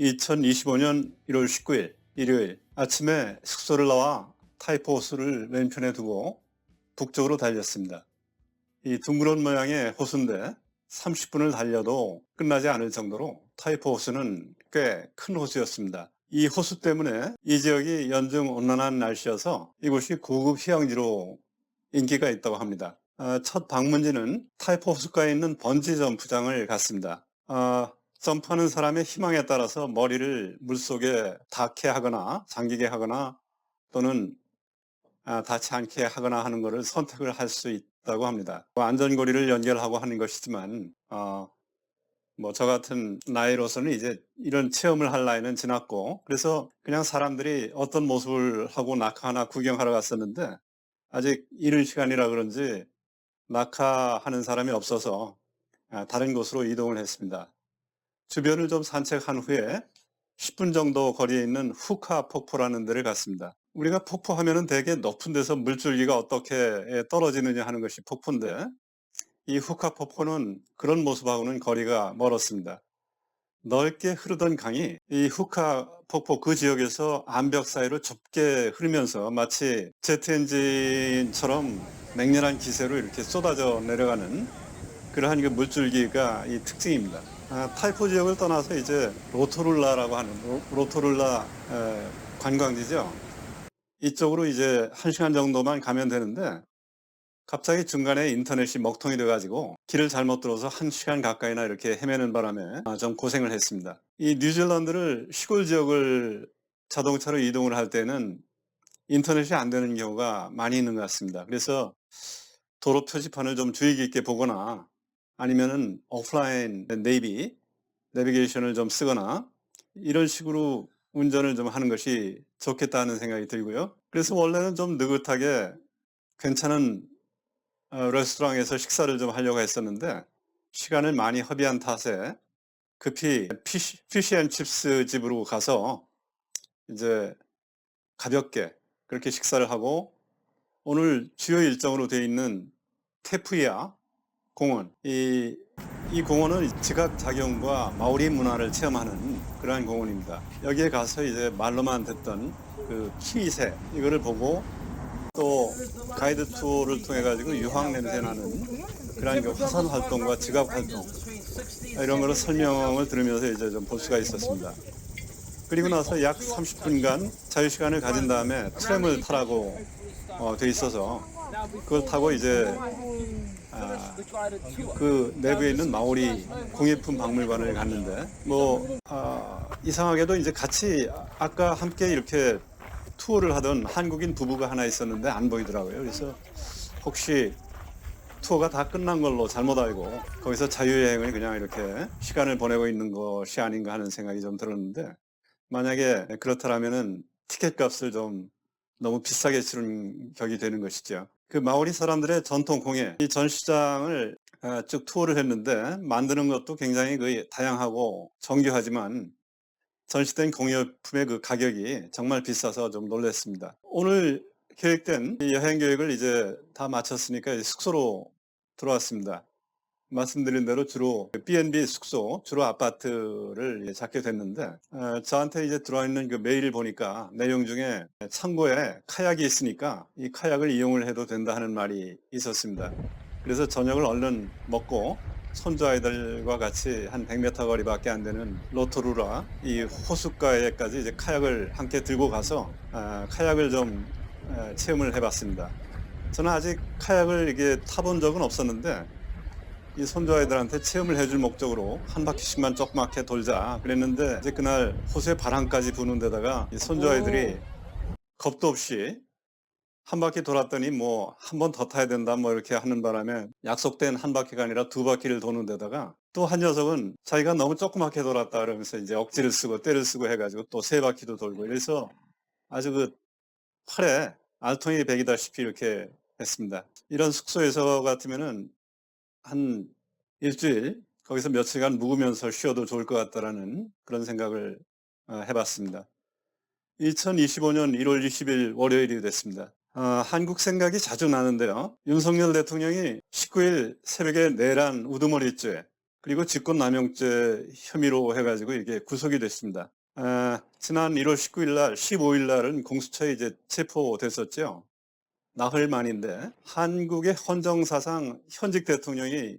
2025년 1월 19일 일요일 아침에 숙소를 나와 타이포 호수를 왼편에 두고 북쪽으로 달렸습니다. 이 둥그런 모양의 호수인데 30분을 달려도 끝나지 않을 정도로 타이포 호수는 꽤 큰 호수였습니다. 이 호수 때문에 이 지역이 연중 온난한 날씨여서 이곳이 고급 휴양지로 인기가 있다고 합니다. 첫 방문지는 타이포 호수가에 있는 번지 점프장을 갔습니다. 점프하는 사람의 희망에 따라서 머리를 물속에 닿게 하거나 잠기게 하거나 또는 닿지 않게 하거나 하는 것을 선택을 할 수 있다고 합니다. 안전고리를 연결하고 하는 것이지만 저 같은 나이로서는 이제 이런 체험을 할 나이는 지났고, 그래서 그냥 사람들이 어떤 모습을 하고 낙하하나 구경하러 갔었는데 아직 이른 시간이라 그런지 낙하하는 사람이 없어서 다른 곳으로 이동을 했습니다. 주변을 좀 산책한 후에 10분 정도 거리에 있는 후카 폭포라는 데를 갔습니다. 우리가 폭포하면은 되게 높은 데서 물줄기가 어떻게 떨어지느냐 하는 것이 폭포인데, 이 후카 폭포는 그런 모습하고는 거리가 멀었습니다. 넓게 흐르던 강이 이 후카 폭포 그 지역에서 암벽 사이로 좁게 흐르면서 마치 제트 엔진처럼 맹렬한 기세로 이렇게 쏟아져 내려가는 그러한 그 물줄기가 이 특징입니다. 타이포 지역을 떠나서 이제 로토룰라라고 하는 로토룰라 관광지죠. 이쪽으로 이제 1시간 정도만 가면 되는데 갑자기 중간에 인터넷이 먹통이 돼가지고 길을 잘못 들어서 1시간 가까이나 이렇게 헤매는 바람에 좀 고생을 했습니다. 이 뉴질랜드를 시골 지역을 자동차로 이동을 할 때는 인터넷이 안 되는 경우가 많이 있는 것 같습니다. 그래서 도로 표지판을 좀 주의 깊게 보거나 아니면은 오프라인 내비게이션을 좀 쓰거나 이런 식으로 운전을 좀 하는 것이 좋겠다는 생각이 들고요. 그래서 원래는 좀 느긋하게 괜찮은 레스토랑에서 식사를 좀 하려고 했었는데 시간을 많이 허비한 탓에 급히 피쉬앤칩스 집으로 가서 이제 가볍게 그렇게 식사를 하고 오늘 주요 일정으로 되어 있는 테푸이아 공원, 이 공원은 지각작용과 마오리 문화를 체험하는 그러한 공원입니다. 여기에 가서 이제 말로만 듣던 그 키위새 이거를 보고 또 가이드 투어를 통해 가지고 유황 냄새 나는 그러한 그 화산 활동과 지각 활동 이런 거를 설명을 들으면서 이제 좀 볼 수가 있었습니다. 그리고 나서 약 30분간 자유시간을 가진 다음에 트램을 타라고 돼 있어서 그걸 타고 이제 그 내부에 있는 마오리 공예품 박물관을 갔는데 이상하게도 이제 같이 아까 함께 이렇게 투어를 하던 한국인 부부가 하나 있었는데 안 보이더라고요. 그래서 혹시 투어가 다 끝난 걸로 잘못 알고 거기서 자유여행을 그냥 이렇게 시간을 보내고 있는 것이 아닌가 하는 생각이 좀 들었는데, 만약에 그렇다면은 티켓 값을 좀 너무 비싸게 치른 격이 되는 것이죠. 그 마오리 사람들의 전통 공예, 이 전시장을 쭉 투어를 했는데 만드는 것도 굉장히 다양하고 정교하지만 전시된 공예품의 그 가격이 정말 비싸서 좀 놀랐습니다. 오늘 계획된 이 여행 계획을 이제 다 마쳤으니까 이제 숙소로 들어왔습니다. 말씀드린 대로 주로 B&B 숙소, 주로 아파트를 잡게 됐는데 저한테 이제 들어와 있는 그 메일을 보니까 내용 중에 창고에 카약이 있으니까 이 카약을 이용을 해도 된다 하는 말이 있었습니다. 그래서 저녁을 얼른 먹고 손주 아이들과 같이 한 100m 거리밖에 안 되는 로토루라 이 호숫가에까지 이제 카약을 함께 들고 가서 카약을 좀 체험을 해봤습니다. 저는 아직 카약을 이게 타본 적은 없었는데 이 손주 아이들한테 체험을 해줄 목적으로 한 바퀴씩만 조그맣게 돌자 그랬는데 이제 그날 호수에 바람까지 부는 데다가 이 손주 아이들이 겁도 없이 한 바퀴 돌았더니 한 번 더 타야 된다 이렇게 하는 바람에 약속된 한 바퀴가 아니라 두 바퀴를 도는 데다가 또 한 녀석은 자기가 너무 조그맣게 돌았다 그러면서 이제 억지를 쓰고 때를 쓰고 해가지고 또 세 바퀴도 돌고 이래서 아주 그 팔에 알통이 베기다시피 이렇게 했습니다. 이런 숙소에서 같으면은 한 일주일 거기서 며칠간 묵으면서 쉬어도 좋을 것 같다라는 그런 생각을 해봤습니다. 2025년 1월 20일 월요일이 됐습니다. 한국 생각이 자주 나는데요. 윤석열 대통령이 19일 새벽에 내란 우두머리죄, 그리고 직권남용죄 혐의로 해가지고 이게 구속이 됐습니다. 지난 1월 19일 날, 15일 날은 공수처에 이제 체포됐었죠. 나흘 만인데 한국의 헌정사상 현직 대통령이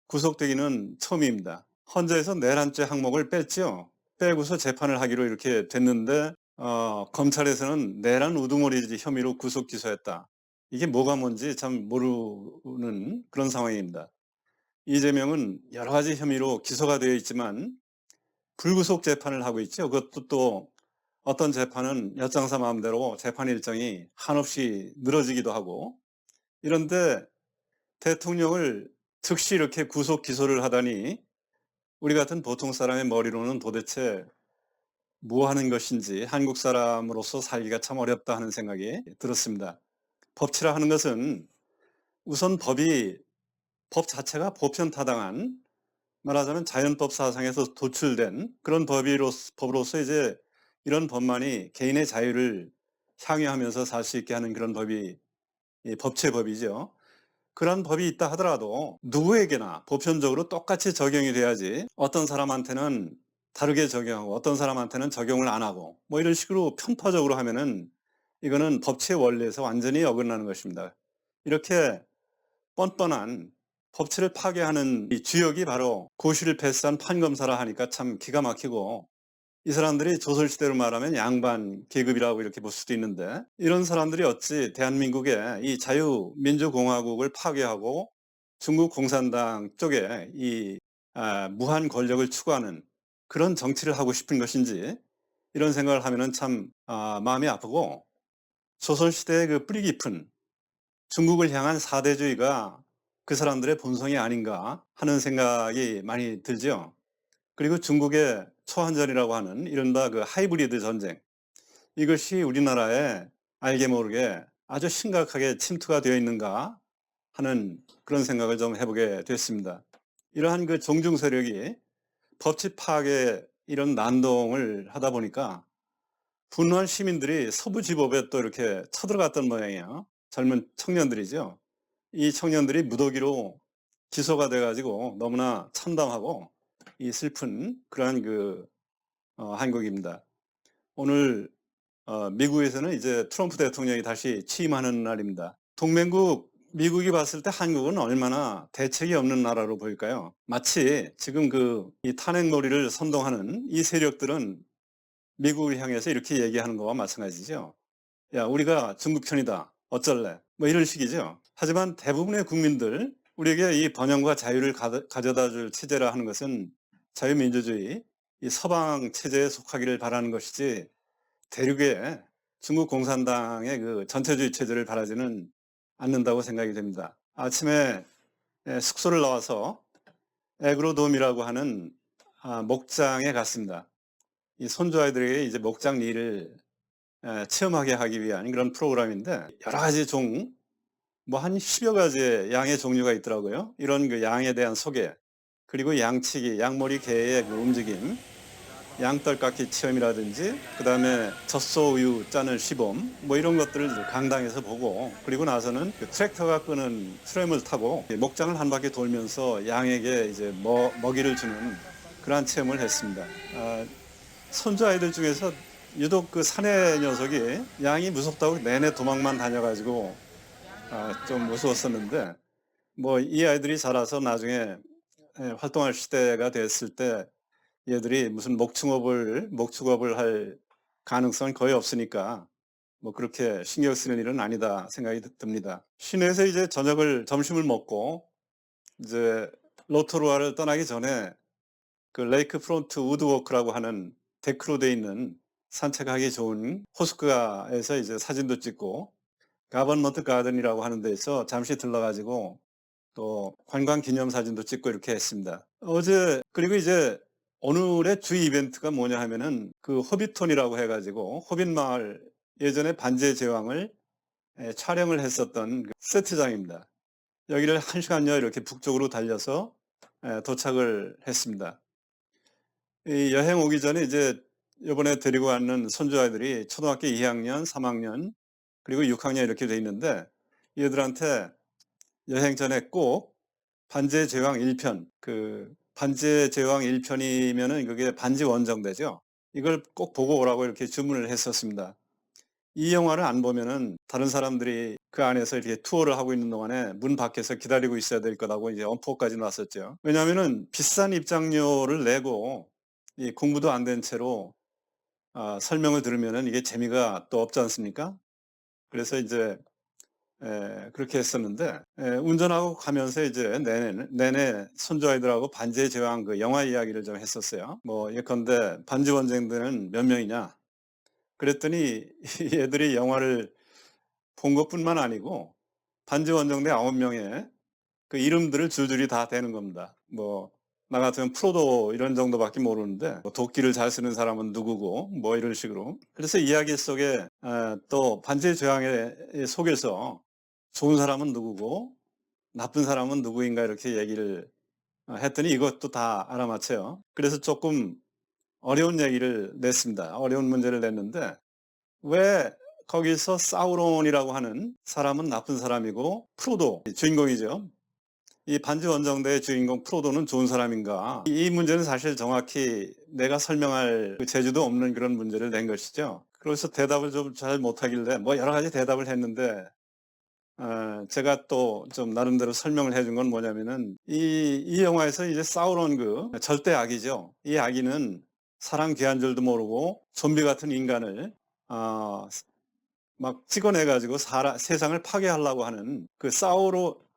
구속되기는 처음입니다. 헌재에서 내란죄 항목을 뺐죠. 빼고서 재판을 하기로 이렇게 됐는데 검찰에서는 내란 우두머리 혐의로 구속 기소했다. 이게 뭐가 뭔지 참 모르는 그런 상황입니다. 이재명은 여러 가지 혐의로 기소가 되어 있지만 불구속 재판을 하고 있죠. 그것도 또 어떤 재판은 엿장사 마음대로 재판 일정이 한없이 늘어지기도 하고, 이런데 대통령을 즉시 이렇게 구속 기소를 하다니 우리 같은 보통 사람의 머리로는 도대체 뭐 하는 것인지 한국 사람으로서 살기가 참 어렵다 하는 생각이 들었습니다. 법치라 하는 것은 우선 법 자체가 보편타당한, 말하자면 자연법 사상에서 도출된 그런 법으로서 이제 이런 법만이 개인의 자유를 향유하면서 살 수 있게 하는 그런 법이 법체법이죠. 그런 법이 있다 하더라도 누구에게나 보편적으로 똑같이 적용이 돼야지, 어떤 사람한테는 다르게 적용하고 어떤 사람한테는 적용을 안 하고 뭐 이런 식으로 편파적으로 하면은 이거는 법치의 원리에서 완전히 어긋나는 것입니다. 이렇게 뻔뻔한 법치를 파괴하는 이 주역이 바로 고시를 패스한 판검사라 하니까 참 기가 막히고, 이 사람들이 조선시대로 말하면 양반 계급이라고 이렇게 볼 수도 있는데, 이런 사람들이 어찌 대한민국의 이 자유민주공화국을 파괴하고 중국 공산당 쪽에 이 무한 권력을 추구하는 그런 정치를 하고 싶은 것인지, 이런 생각을 하면은 참 마음이 아프고, 조선시대의 그 뿌리 깊은 중국을 향한 사대주의가 그 사람들의 본성이 아닌가 하는 생각이 많이 들죠. 그리고 중국의 초한전이라고 하는 이른바 그 하이브리드 전쟁, 이것이 우리나라에 알게 모르게 아주 심각하게 침투가 되어 있는가 하는 그런 생각을 좀 해보게 됐습니다. 이러한 그 종중 세력이 법치 파괴 이런 난동을 하다 보니까 분노한 시민들이 서부지법에 또 이렇게 쳐들어갔던 모양이에요. 젊은 청년들이죠. 이 청년들이 무더기로 기소가 돼가지고 너무나 참담하고 이 슬픈 그러한 한국입니다. 오늘 미국에서는 이제 트럼프 대통령이 다시 취임하는 날입니다. 동맹국 미국이 봤을 때 한국은 얼마나 대책이 없는 나라로 보일까요? 마치 지금 이 탄핵놀이를 선동하는 이 세력들은 미국을 향해서 이렇게 얘기하는 거와 마찬가지죠. 야, 우리가 중국 편이다. 어쩔래? 뭐 이런 식이죠. 하지만 대부분의 국민들, 우리에게 이 번영과 자유를 가져다 줄 체제라 하는 것은 자유민주주의, 이 서방 체제에 속하기를 바라는 것이지, 대륙의 중국 공산당의 그 전체주의 체제를 바라지는 않는다고 생각이 됩니다. 아침에 숙소를 나와서 에그로돔이라고 하는 목장에 갔습니다. 이 손주 아이들에게 이제 목장 일을 체험하게 하기 위한 그런 프로그램인데, 여러 가지 뭐 한 10여 가지의 양의 종류가 있더라고요. 이런 그 양에 대한 소개, 그리고 양치기, 양머리 개의 그 움직임, 양떨깎기 체험이라든지, 그 다음에 젖소 우유 짜는 시범, 뭐 이런 것들을 강당에서 보고, 그리고 나서는 그 트랙터가 끄는 트램을 타고 목장을 한 바퀴 돌면서 양에게 이제 먹이를 주는 그러한 체험을 했습니다. 손주 아이들 중에서 유독 그 사내 녀석이 양이 무섭다고 내내 도망만 다녀가지고 좀 무서웠었는데, 뭐 이 아이들이 자라서 나중에 활동할 시대가 됐을 때 얘들이 무슨 목축업을 할 가능성은 거의 없으니까 뭐 그렇게 신경 쓰는 일은 아니다 생각이 듭니다. 시내에서 이제 점심을 먹고 이제 로토루아를 떠나기 전에 그 레이크 프론트 우드워크라고 하는 데크로 돼 있는 산책하기 좋은 호숫가에서 이제 사진도 찍고, 가버먼트 가든이라고 하는 데서 잠시 들러가지고 또 관광 기념 사진도 찍고 이렇게 했습니다. 그리고 이제 오늘의 주 이벤트가 뭐냐 하면은 그 호빗톤이라고 해가지고 호빗 마을, 예전에 반지의 제왕을 촬영을 했었던 그 세트장입니다. 여기를 1시간여 이렇게 북쪽으로 달려서 도착을 했습니다. 이 여행 오기 전에 이제 이번에 데리고 왔는 손주 아이들이 초등학교 2학년, 3학년, 그리고 6학년 이렇게 돼 있는데, 얘들한테 여행 전에 꼭 반지의 제왕 1편, 그 반지의 제왕 1편이면은 그게 반지 원정대죠. 이걸 꼭 보고 오라고 이렇게 주문을 했었습니다. 이 영화를 안 보면은 다른 사람들이 그 안에서 이렇게 투어를 하고 있는 동안에 문 밖에서 기다리고 있어야 될 거라고 이제 엄포까지 놨었죠. 왜냐하면은 비싼 입장료를 내고 이 공부도 안 된 채로 설명을 들으면은 이게 재미가 또 없지 않습니까? 그래서 이제 그렇게 했었는데 운전하고 가면서 이제 내내 손주아이들하고 반지의 제왕 그 영화 이야기를 좀 했었어요. 뭐 예컨대 반지 원정대는 몇 명이냐? 그랬더니 얘들이 영화를 본 것뿐만 아니고 반지 원정대 9명의 그 이름들을 줄줄이 다 대는 겁니다. 뭐 나 같으면 프로도 이런 정도밖에 모르는데 뭐 도끼를 잘 쓰는 사람은 누구고 뭐 이런 식으로. 그래서 이야기 속에 또 반지의 제왕의 속에서 좋은 사람은 누구고 나쁜 사람은 누구인가 이렇게 얘기를 했더니 이것도 다 알아맞혀요. 그래서 조금 어려운 얘기를 냈습니다. 어려운 문제를 냈는데 왜 거기서 사우론이라고 하는 사람은 나쁜 사람이고 프로도 주인공이죠. 이 반지 원정대의 주인공 프로도는 좋은 사람인가? 이 문제는 사실 정확히 내가 설명할 그 재주도 없는 그런 문제를 낸 것이죠. 그래서 대답을 좀 잘 못하길래 뭐 여러 가지 대답을 했는데 제가 또 좀 나름대로 설명을 해준 건 뭐냐면은 이 영화에서 이제 사우론 그 절대 악이죠. 이 악인은 사람 귀한 줄도 모르고 좀비 같은 인간을 어, 막 찍어내가지고 세상을 파괴하려고 하는 그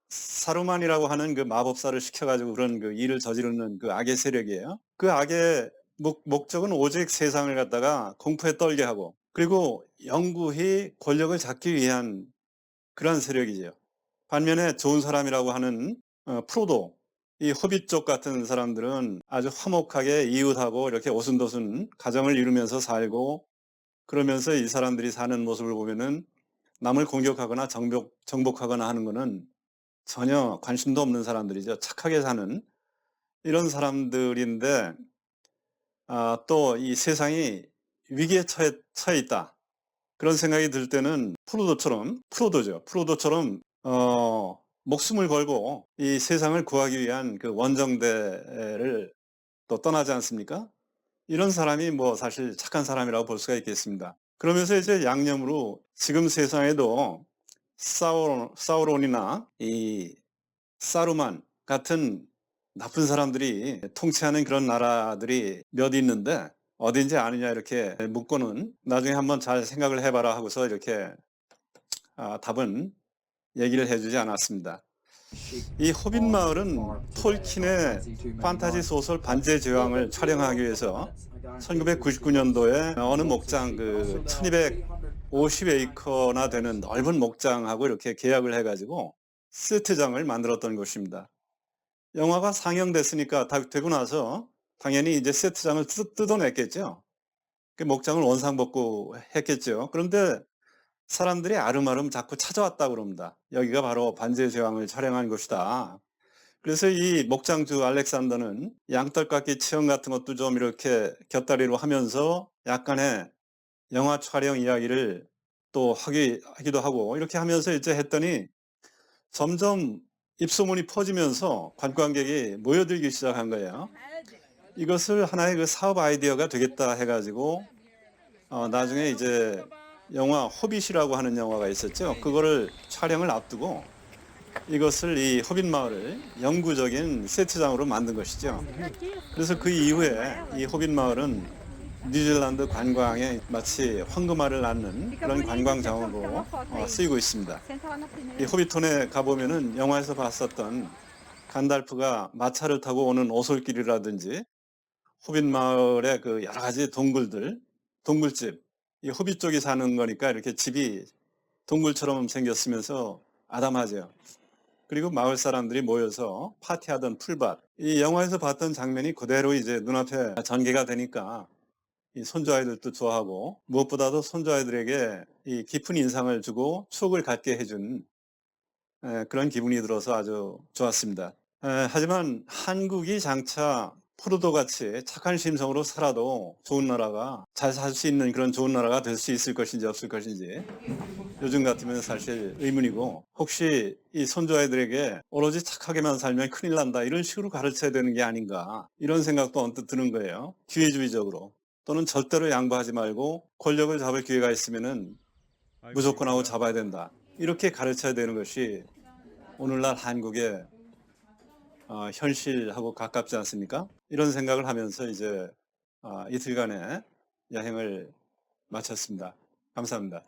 사루만이라고 하는 그 마법사를 시켜가지고 그런 그 일을 저지르는 그 악의 세력이에요. 그 악의 목적은 오직 세상을 갖다가 공포에 떨게 하고 그리고 영구히 권력을 잡기 위한 그런 세력이죠. 반면에 좋은 사람이라고 하는 프로도 이 호빗족 같은 사람들은 아주 화목하게 이웃하고 이렇게 오순도순 가정을 이루면서 살고 그러면서 이 사람들이 사는 모습을 보면은 남을 공격하거나 정복하거나 하는 거는 전혀 관심도 없는 사람들이죠. 착하게 사는 이런 사람들인데 또 이 세상이 위기에 처해 있다. 그런 생각이 들 때는 프로도처럼 목숨을 걸고 이 세상을 구하기 위한 그 원정대를 또 떠나지 않습니까? 이런 사람이 뭐 사실 착한 사람이라고 볼 수가 있겠습니다. 그러면서 이제 양념으로 지금 세상에도 사우론이나 이 사루만 같은 나쁜 사람들이 통치하는 그런 나라들이 몇 있는데 어딘지 아느냐 이렇게 묻고는 나중에 한번 잘 생각을 해봐라 하고서 이렇게 답은 얘기를 해주지 않았습니다. 이 호빗 마을은 톨킨의 판타지 소설 반지의 제왕을 촬영하기 위해서 1999년도에 어느 목장 그 1250에이커나 되는 넓은 목장하고 이렇게 계약을 해가지고 세트장을 만들었던 곳입니다. 영화가 상영됐으니까 다 되고 나서 당연히 이제 세트장을 뜯어냈겠죠. 그 목장을 원상복구 했겠죠. 그런데 사람들이 아름아름 자꾸 찾아왔다고 그럽니다. 여기가 바로 반지의 제왕을 촬영한 곳이다. 그래서 이 목장주 알렉산더는 양떨깎이 체험 같은 것도 좀 이렇게 곁다리로 하면서 약간의 영화 촬영 이야기를 또 하기도 하고 이렇게 하면서 이제 했더니 점점 입소문이 퍼지면서 관광객이 모여들기 시작한 거예요. 이것을 하나의 그 사업 아이디어가 되겠다 해가지고 나중에 이제 영화 호빗이라고 하는 영화가 있었죠. 그거를 촬영을 앞두고 이것을 이 호빗 마을을 영구적인 세트장으로 만든 것이죠. 그래서 그 이후에 이 호빗 마을은 뉴질랜드 관광에 마치 황금알을 낳는 그런 관광 자원으로 쓰이고 있습니다. 이 호빗톤에 가보면은 영화에서 봤었던 간달프가 마차를 타고 오는 오솔길이라든지 호빗 마을의 그 여러 가지 동굴집, 이 호빗 쪽이 사는 거니까 이렇게 집이 동굴처럼 생겼으면서 아담하죠. 그리고 마을 사람들이 모여서 파티하던 풀밭. 이 영화에서 봤던 장면이 그대로 이제 눈앞에 전개가 되니까 이 손주아이들도 좋아하고 무엇보다도 손주아이들에게 이 깊은 인상을 주고 추억을 갖게 해준 그런 기분이 들어서 아주 좋았습니다. 하지만 한국이 장차 포로도 같이 착한 심성으로 살아도 좋은 나라가 잘 살 수 있는 그런 좋은 나라가 될 수 있을 것인지 없을 것인지 요즘 같으면 사실 의문이고, 혹시 이 손주 아이들에게 오로지 착하게만 살면 큰일 난다 이런 식으로 가르쳐야 되는 게 아닌가 이런 생각도 언뜻 드는 거예요. 기회주의적으로. 또는 절대로 양보하지 말고 권력을 잡을 기회가 있으면은 무조건 하고 잡아야 된다 이렇게 가르쳐야 되는 것이 오늘날 한국의 현실하고 가깝지 않습니까? 이런 생각을 하면서 이제 이틀간의 여행을 마쳤습니다. 감사합니다.